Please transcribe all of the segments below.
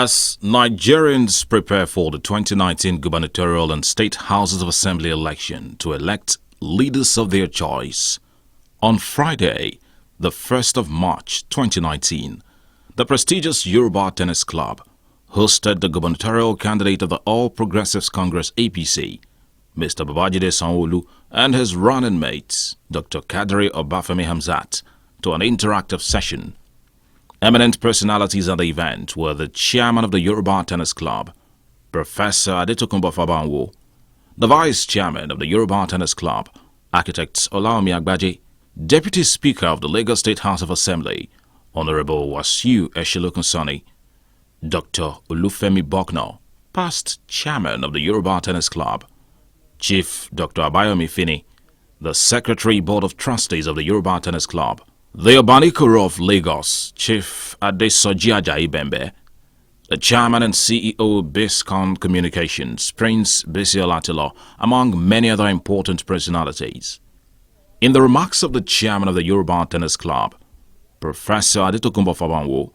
As Nigerians prepare for the 2019 gubernatorial and state houses of assembly election to elect leaders of their choice, on Friday, the 1st of March 2019, the prestigious Yoruba Tennis Club hosted the gubernatorial candidate of the All Progressives Congress APC, Mr. Babajide Sanwo, and his running mate, Dr. Kadri Obafemi Hamzat, to an interactive session. Eminent personalities at the event were the chairman of the Yoruba Tennis Club, Professor Adetokunbo Fabanwo, the vice chairman of the Yoruba Tennis Club, Architect Olaomi Agbaje, Deputy Speaker of the Lagos State House of Assembly, Honorable Wasiu Eshilokunsani, Dr. Olufemi Bokno, past chairman of the Yoruba Tennis Club, Chief Dr. Abayomi Fini, the Secretary Board of Trustees of the Yoruba Tennis Club, the Obanikoro of Lagos, Chief Adesoji Ajayi Bembe, the Chairman and CEO Biscon Communications, Prince Bisi Olatilo, among many other important personalities. In the remarks of the Chairman of the Yoruba Tennis Club, Professor Adetokunbo Fabanwo,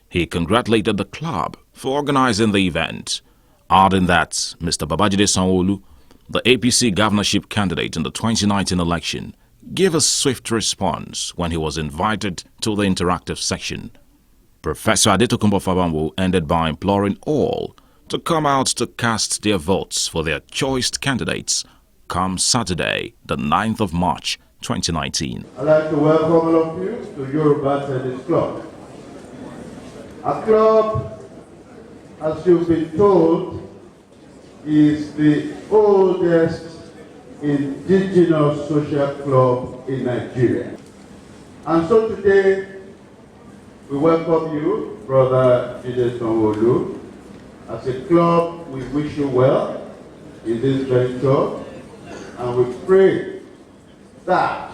he congratulated the club for organizing the event, adding that Mr. Babajide Sanwo, the APC governorship candidate in the 2019 election, gave a swift response when he was invited to the interactive section. Professor Adetokunbo Fabanwo ended by imploring all to come out to cast their votes for their choiced candidates come Saturday, the 9th of March, 2019. I'd like to welcome all of you to Yoruba Tennis Club. A club, as you've been told, is the oldest indigenous social club in Nigeria. And so today, we welcome you, Brother Jide Sanwo. As a club, we wish you well in this venture, and we pray that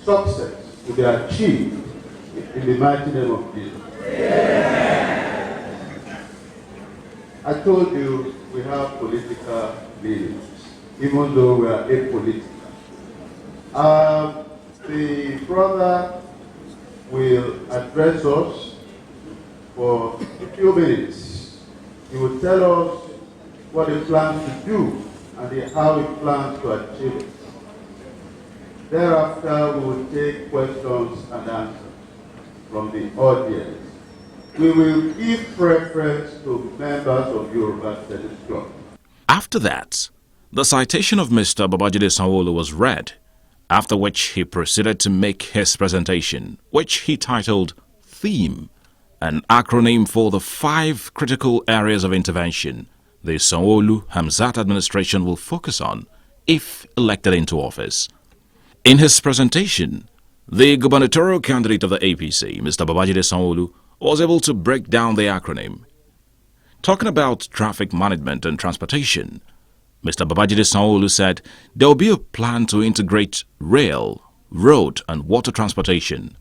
success will be achieved in the mighty name of Jesus. I told you we have political leaders, even though we are apolitical. The brother will address us for a few minutes. He will tell us what he plans to do and how he plans to achieve it. Thereafter, we will take questions and answers from the audience. We will give preference to members of Yoruba Tennis Club. After that, the citation of Mr. Babajide Sanwo was read, after which he proceeded to make his presentation, which he titled Theme, an acronym for the 5 critical areas of intervention the Sanwo-Hamzat administration will focus on if elected into office. In his presentation, the gubernatorial candidate of the APC, Mr. Babajide Sanwo, was able to break down the acronym. Talking about traffic management and transportation, Mr. Babajide Sanwo said there will be a plan to integrate rail, road and water transportation,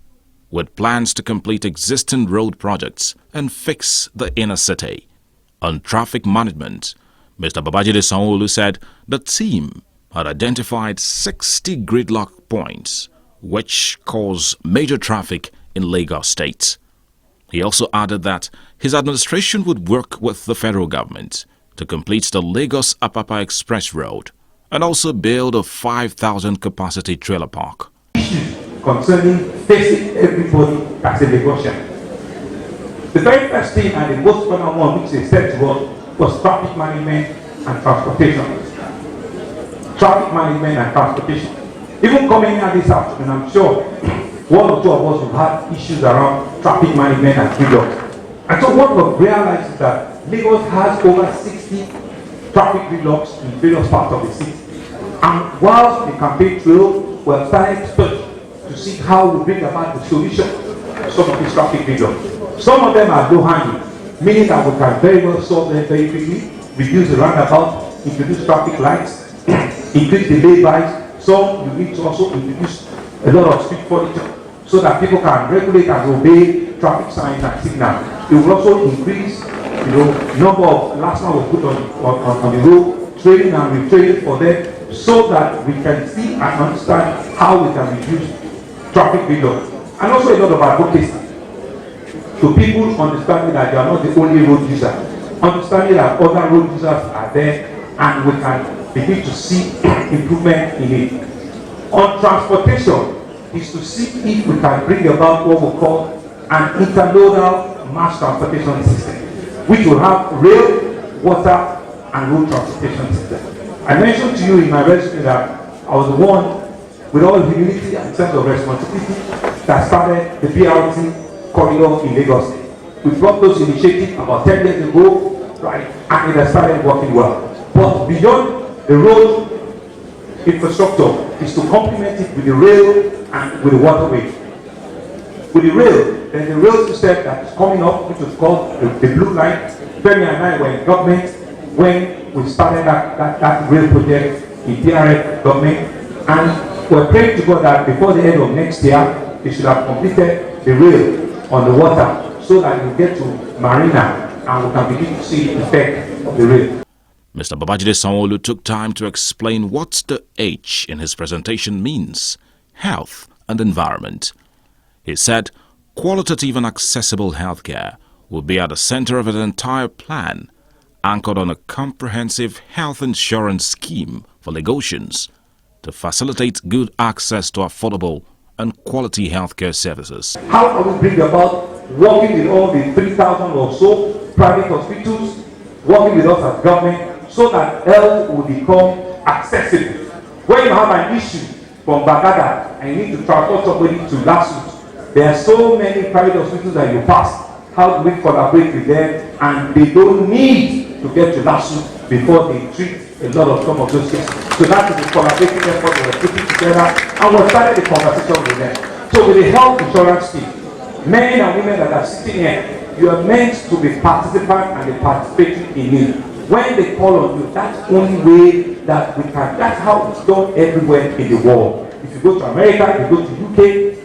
with plans to complete existing road projects and fix the inner city. On traffic management, Mr. Babajide Sanwo said the team had identified 60 gridlock points which cause major traffic in Lagos State. He also added that his administration would work with the federal government to complete the Lagos-Apapa Express Road and also build a 5,000 capacity trailer park. Concerning facing everybody as a Lagosian. The very first thing and the most common one which they said to us was traffic management and transportation. Traffic management and transportation. Even coming here this afternoon, I'm sure one or two of us will have issues around traffic management and gridlocks. And so what we've realized is that Lagos has over 60 traffic gridlocks in various parts of the city. And whilst the campaign trail, we're starting to see how we bring about the solution to some of these traffic gridlocks. Some of them are low-hanging, meaning that we can very well solve them very quickly, reduce the roundabout, introduce traffic lights, increase the laybys. Some you need to also introduce a lot of street furniture so that people can regulate and obey traffic signs and signals. It will also increase, number of last time we put on the road, training and retraining for them, so that we can see and understand how we can reduce traffic gridlock. And also a lot of advocacy. to people understanding that you are not the only road user, understanding that other road users are there, and we can begin to see improvement in it. On transportation is to see if we can bring about what we call an intermodal mass transportation system, which will have rail, water, and road transportation system. I mentioned to you in my resume that I was the one, with all humility and sense of responsibility, that started the BRT corridor in Lagos. We brought those initiatives about 10 years ago, right, and it has started working well. But beyond the road infrastructure is to complement it with the rail and with the waterway. With the rail, there's a rail system that's coming up, which is called the Blue Line. Femi and I were in government when we started that rail project in DRF government, and we're praying to God that before the end of next year, they should have completed the rail on the water so that we get to Marina and we can begin to see the effect of the rail. Mr. Babajide Sanwo took time to explain what the H in his presentation means: health and environment. He said qualitative and accessible healthcare will be at the center of an entire plan, anchored on a comprehensive health insurance scheme for Lagosians to facilitate good access to affordable and quality healthcare services. How can we bring about working with all the 3,000 or so private hospitals, working with us as government, so that health will become accessible? When you have an issue from Bagada and you need to transport somebody to Lasut, there are so many private hospitals that you pass. How do we collaborate with them, and they don't need to get to Lasut before they treat a lot of some of those cases? So that is the collaborative effort that we're putting together, and we're starting the conversation with them. So with the health insurance scheme, men and women that are sitting here, you are meant to be participant and be participating in it. When they call on you, that's the only way that we can. That's how it's done everywhere in the world. If you go to America, if you go to UK,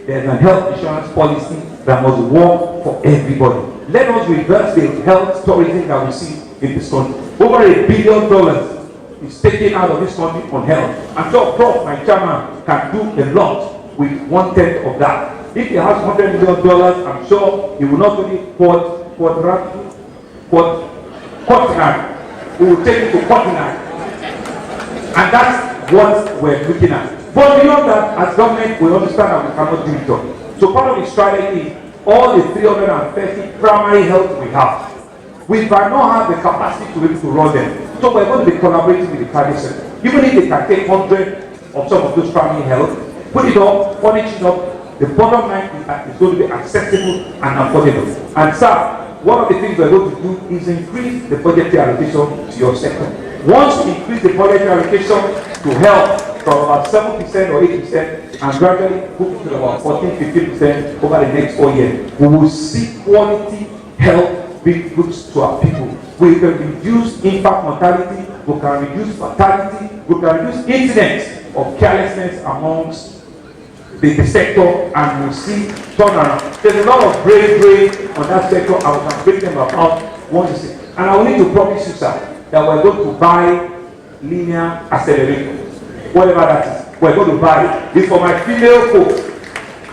there's a health insurance policy that must work for everybody. Let us reverse the health tourism that we see in this country. Over $1 billion is taken out of this country on health. I'm sure Prof, my chairman, can do a lot with 1/10 of that. If he has $100 million, I'm sure he will not only quadruplicate, we will take it to quadruplicate. And that's what we're looking at. But beyond that, as government, we understand that we cannot do it all. So part of the strategy is all the 330 primary health we have. We might not have the capacity to be able to run them. So we're going to be collaborating with the private sector. Even if they can take 100 of some of those primary health, put it up, furnish it up, the bottom line is that it's going to be accessible and affordable. And sir, one of the things we're going to do is increase the budgetary allocation to your sector. Once we increase the budgetary allocation to health from about 7% or 8% and gradually move it to about 14-15% over the next 4 years, we will see quality health big goods to our people. We can reduce infant mortality, we can reduce fatality, we can reduce incidents of carelessness amongst the sector, and we'll see turnaround. There's a lot of brave on that sector, and we can break them apart one to six. And I will need to promise you, sir, that we're going to buy linear accelerator, whatever that is. We're going to buy it. It's for my female folks.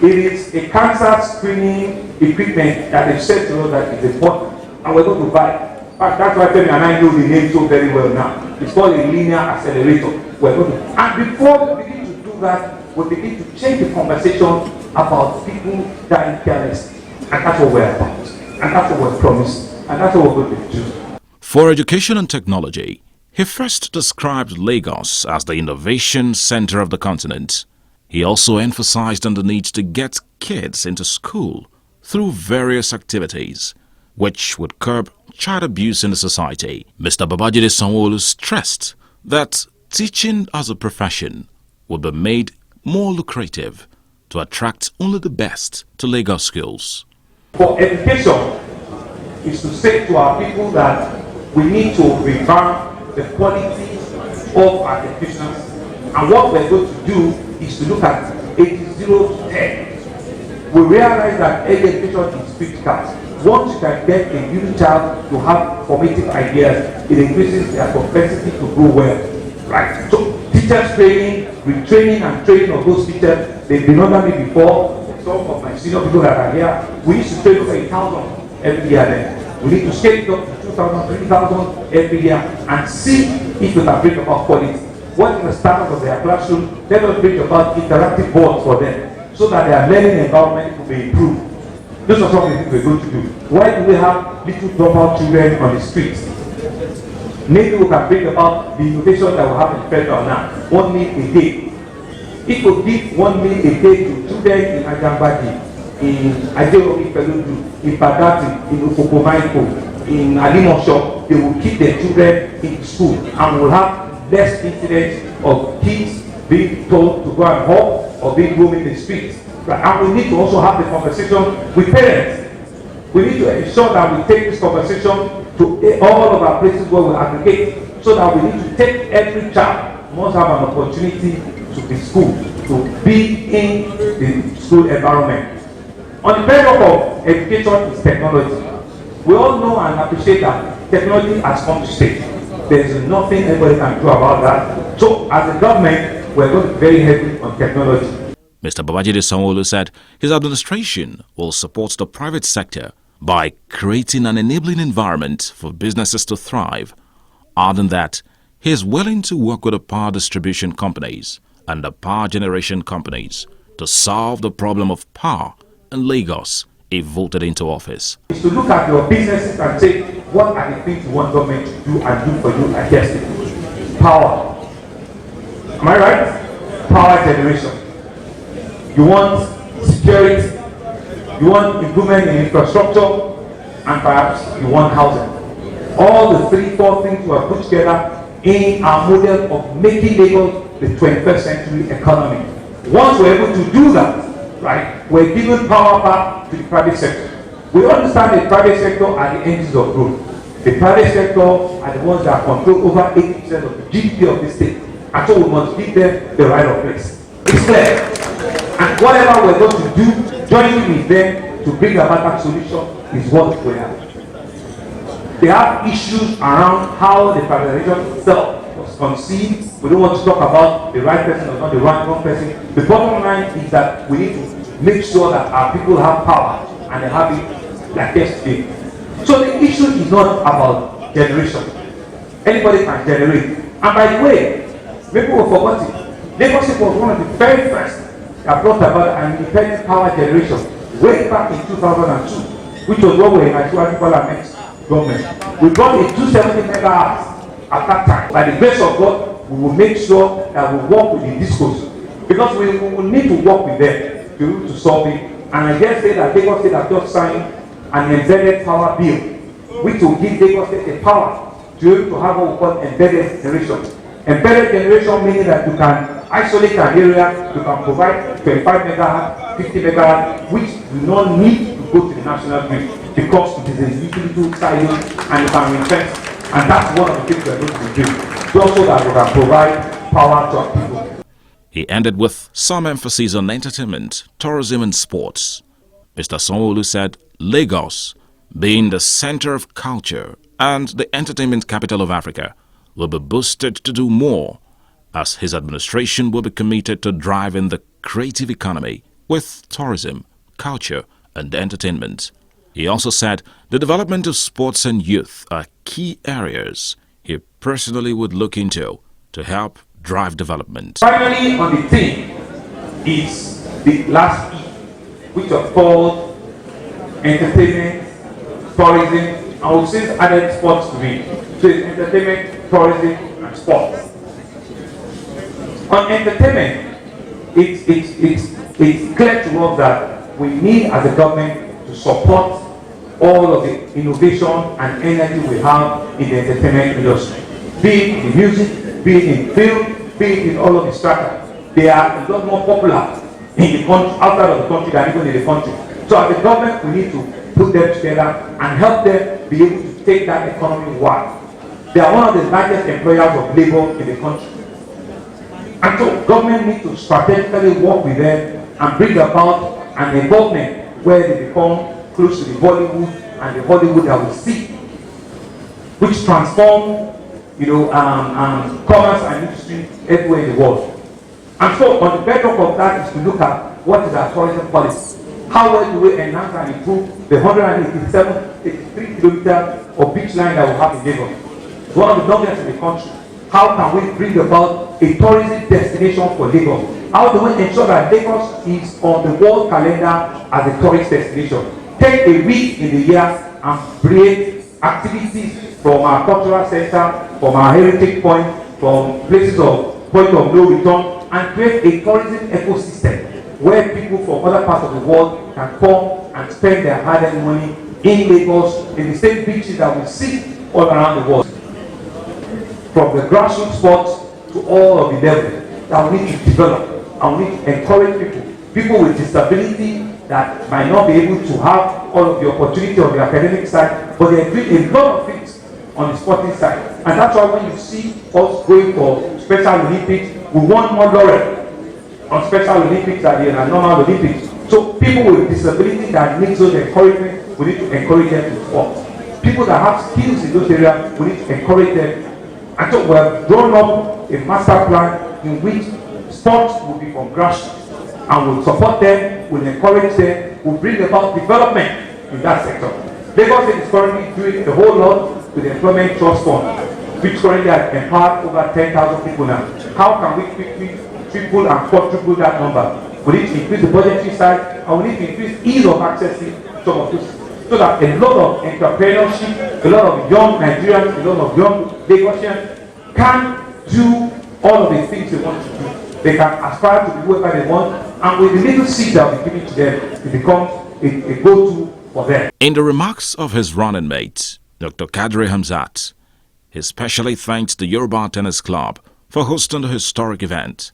It is a cancer screening equipment that they've said to us that is important, and we're going to buy it. In fact, that's why Femi and I know the name so very well now. It's called a linear accelerator. We're going to, and before we begin to do that, we begin to change the conversation about people dying carelessly. And that's what we're about. And that's what we're promising. And that's what we're going to do. For education and technology, he first described Lagos as the innovation center of the continent. He also emphasized on the need to get kids into school through various activities, which would curb child abuse in the society. Mr. Babajide Sanwo stressed that teaching as a profession would be made more lucrative to attract only the best to Lagos schools. For education is to say to our people that we need to revamp the quality of our education, and what we're going to do is to look at 80 to 10. We realize that early education is critical. Once you can get a young child to have formative ideas, it increases their propensity to grow well. Right? So teachers training, retraining and training of those teachers, they've been under me before. Some of my senior people that are here, we used to train over 1,000 every year then. We need to scale it up to 2,000, 3,000 every year and see if we can bring about quality. What is the standard of their classroom? Let us bring about interactive boards for them so that their learning environment will be improved. Those are some of the things we're going to do. Why do we have little dropout children on the streets? Maybe we can bring about the innovation that we have in federal now. 1 meal a day. If we give 1 meal a day to children in Ajambadi, in Ajerobi Peludu, in Badati, in Ukokomaiko, in Alimosho, they will keep their children in school and will have less incidents of kids being told to go and hop or being roaming the streets. And we need to also have the conversation with parents. We need to ensure that we take this conversation to all of our places where we aggregate, so that we need to take every child must have an opportunity to be school, to be in the school environment. On the bedrock of education is technology. We all know and appreciate that technology has come to stay. There is nothing anybody can do about that. So as a government, we're going to be very heavy on technology. Mr. Babajide Sanwo said his administration will support the private sector by creating an enabling environment for businesses to thrive, adding that he is willing to work with the power distribution companies and the power generation companies to solve the problem of power in Lagos if voted into office. Is to look at your businesses and say, what are the things you want government to do and do for you against it? Power. Am I right? Power generation. You want security, you want improvement in infrastructure, and perhaps you want housing. All the 3-4 things were put together in our model of making Lagos the 21st century economy. Once we're able to do that, right, we're giving power back to the private sector. We understand the private sector are the engines of growth. The private sector are the ones that control over 80% of the GDP of the state. And so we must give them the right of place. It's clear. And whatever we're going to do, joining with them to bring about that solution is what we have. They have issues around how the privatization itself was conceived. We don't want to talk about the right person or not the wrong person. The bottom line is that we need to make sure that our people have power and they have it like yesterday. So the issue is not about generation. Anybody can generate. And by the way, maybe we forgot it. Governorship was one of the very first that brought about an independent power generation way back in 2002, which was what we were in Ashwadi Parliament's government. We got a 270 megahertz at that time. By the grace of God, we will make sure that we work with the discos, because we will need to work with them to be able to solve it. And I dare say that Lagos State has just signed an embedded power bill, which will give Lagos State the power to be able to have what we call embedded generation. Embedded generation meaning that you can isolate an area, you can provide 25 megahertz, 50 megahertz, which do not need to go to the national grid because it is a utility silo and you can invest. And that's one of the things we're going to do, just so that we can provide power to our people. He ended with some emphasis on entertainment, tourism and sports. Mr. Sanwo said Lagos, being the center of culture and the entertainment capital of Africa, will be boosted to do more, as his administration will be committed to driving the creative economy with tourism, culture and entertainment. He also said the development of sports and youth are key areas he personally would look into to help drive development. Finally, on the theme is the last E, which are called entertainment, tourism, and we've since added sports to it. So it's entertainment, tourism, and sports. On entertainment, it's clear to us that we need as a government to support all of the innovation and energy we have in the entertainment industry. Be it in music, be it in film, be it in all of the strata. They are a lot more popular in the country, outside of the country than even in the country. So as a government, we need to put them together and help them be able to take that economy wide. They are one of the largest employers of labor in the country. And so government needs to strategically work with them and bring about an involvement where they become close to the Bollywood and the Hollywood that we see, which transform, commerce and industry everywhere in the world. And so on the bedrock of that is to look at what is our tourism policy. How well do we enhance and improve the 83 kilometers of beach line that we have in Lagos? It's one of the longest in the country. How can we bring about a tourism destination for Lagos? How do we ensure that Lagos is on the world calendar as a tourist destination? Take a week in the year and create activities from our cultural center, from our heritage point, from places of point of no return, and create a tourism ecosystem where people from other parts of the world can come and spend their hard-earned money in Lagos, in the same beaches that we see all around the world. From the grassroots sports to all of the levels that we need to develop, and we need to encourage people with disability that might not be able to have all of the opportunity on the academic side, but they are doing a lot of things on the sporting side. And that's why when you see us going for Special Olympics, we want more laurel on Special Olympics than the normal Olympics. So people with disability that need those encouragement, we need to encourage them to sport. People that have skills in those areas, we need to encourage them. And so we have drawn up a master plan in which sports will be from grassroots, and we'll support them, we'll encourage them, we'll bring about development in that sector. Lagos State is currently doing a whole lot with the Employment Trust Fund, which currently has empowered over 10,000 people now. How can we quickly triple and quadruple that number? We need to increase the budgetary side, and we need to increase ease of accessing some of this, so that a lot of entrepreneurship, a lot of young Nigerians, a lot of young Lagosians can do all of the things they want to do. They can aspire to be whoever they want, and with the little seed that we give it to them, it becomes a go-to for them. In the remarks of his running mate, Dr. Kadri Hamzat, he especially thanked the Yoruba Tennis Club for hosting the historic event,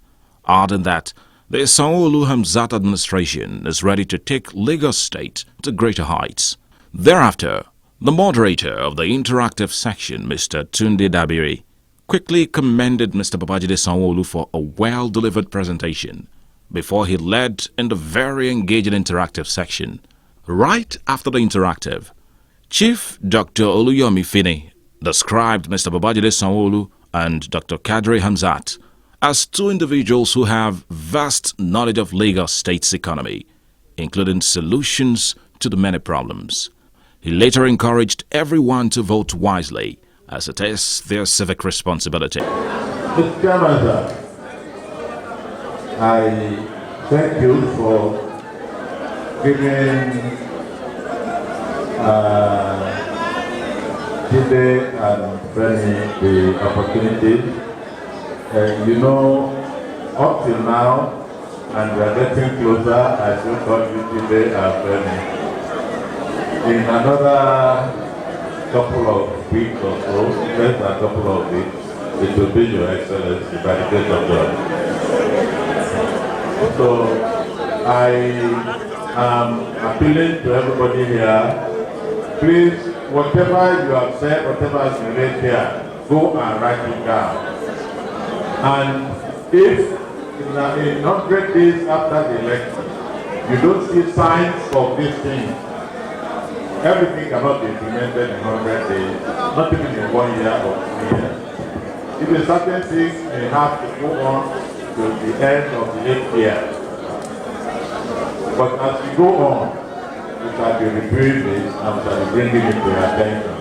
adding that the Sanwo Hamzat administration is ready to take Lagos State to greater heights. Thereafter, the moderator of the interactive section, Mr. Tunde Dabiri, quickly commended Mr. Babajide Sanwo-Olu for a well-delivered presentation before he led in the very engaging interactive section. Right after the interactive, Chief Dr. Oluyomi Fini described Mr. Babajide Sanwo-Olu and Dr. Kadri Hamzat as two individuals who have vast knowledge of Lagos State's economy, including solutions to the many problems. He later encouraged everyone to vote wisely, as it is their civic responsibility. Mr. Chairman, sir, I thank you for giving Jide and Femi the opportunity. You know, up till now, and we are getting closer, I still call you Jide and Femi. In another couple of weeks or so, less than a couple of weeks, it will be Your Excellency by the grace of God. So I am appealing to everybody here, please, whatever you have said, whatever has been read here, go and write it down. And if in 100 days after the election, you don't see signs of this thing, everything cannot be implemented in 100 days, not even in 1 year or 2 years. If a certain things may have to go on to the end of the 8th year. But as we go on, we shall be reviewing this and we shall be bringing it to your attention.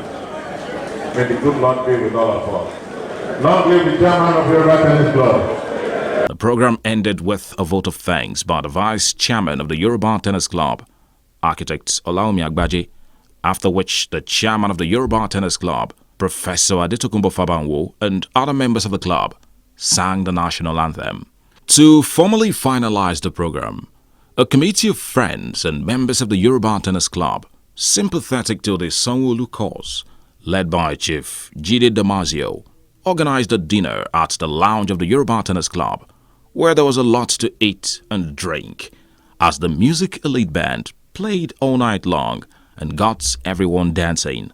May the good Lord be with all of us. Long live the chairman of the Yoruba Tennis Club. The program ended with a vote of thanks by the vice chairman of the Yoruba Tennis Club, architect Olaomi Agbaje, after which the chairman of the Yoruba Tennis Club, Professor Adetokunbo Fabanwo, and other members of the club sang the national anthem. To formally finalize the program, a committee of friends and members of the Yoruba Tennis Club, sympathetic to the Sanwo-Olu cause, led by Chief Jide Damasio, organized a dinner at the lounge of the Yoruba Tennis Club, where there was a lot to eat and drink, as the music elite band played all night long and got everyone dancing.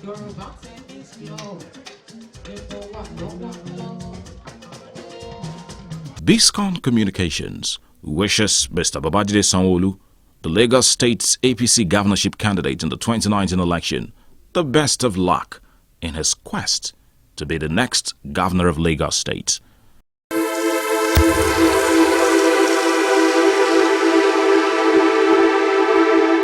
Yoruba tennis club. Biscon Communications wishes Mr. Babajide Sanwo, the Lagos State's APC governorship candidate in the 2019 election, the best of luck in his quest to be the next governor of Lagos State.